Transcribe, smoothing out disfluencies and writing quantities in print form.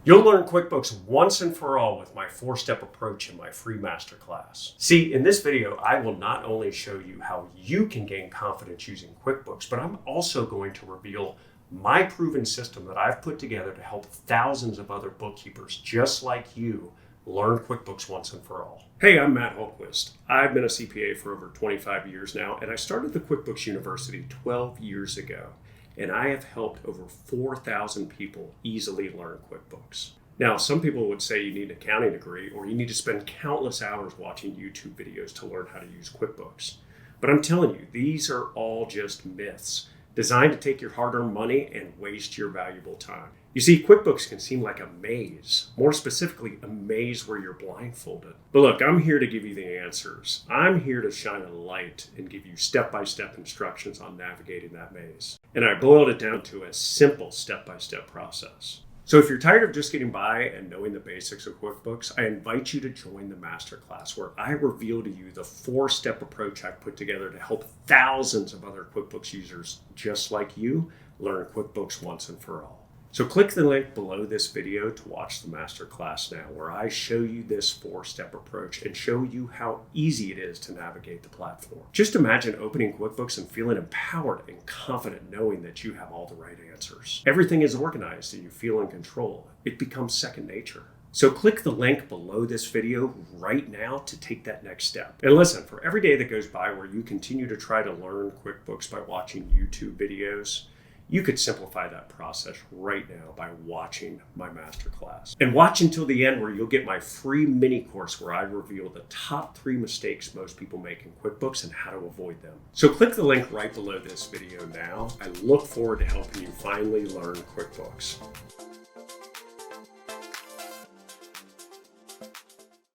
You'll learn QuickBooks once and for all with my 4-step approach in my free masterclass. See, in this video, I will not only show you how you can gain confidence using QuickBooks, but I'm also going to reveal my proven system that I've put together to help thousands of other bookkeepers just like you learn QuickBooks once and for all. Hey, I'm Matt Holquist. I've been a CPA for over 25 years now, and I started the QuickBooks University 12 years ago. And I have helped over 4,000 people easily learn QuickBooks. Now, some people would say you need an accounting degree or you need to spend countless hours watching YouTube videos to learn how to use QuickBooks. But I'm telling you, these are all just myths designed to take your hard-earned money and waste your valuable time. You see, QuickBooks can seem like a maze, more specifically, a maze where you're blindfolded. But look, I'm here to give you the answers. I'm here to shine a light and give you step-by-step instructions on navigating that maze. And I boiled it down to a simple step-by-step process. So if you're tired of just getting by and knowing the basics of QuickBooks, I invite you to join the masterclass where I reveal to you the 4-step approach I've put together to help thousands of other QuickBooks users just like you learn QuickBooks once and for all. So click the link below this video to watch the masterclass now, where I show you this 4-step approach and show you how easy it is to navigate the platform. Just imagine opening QuickBooks and feeling empowered and confident knowing that you have all the right answers. Everything is organized and you feel in control. It becomes second nature. So click the link below this video right now to take that next step. And listen, for every day that goes by where you continue to try to learn QuickBooks by watching YouTube videos, you could simplify that process right now by watching my masterclass. And watch until the end where you'll get my free mini course where I reveal the top 3 mistakes most people make in QuickBooks and how to avoid them. So click the link right below this video now. I look forward to helping you finally learn QuickBooks.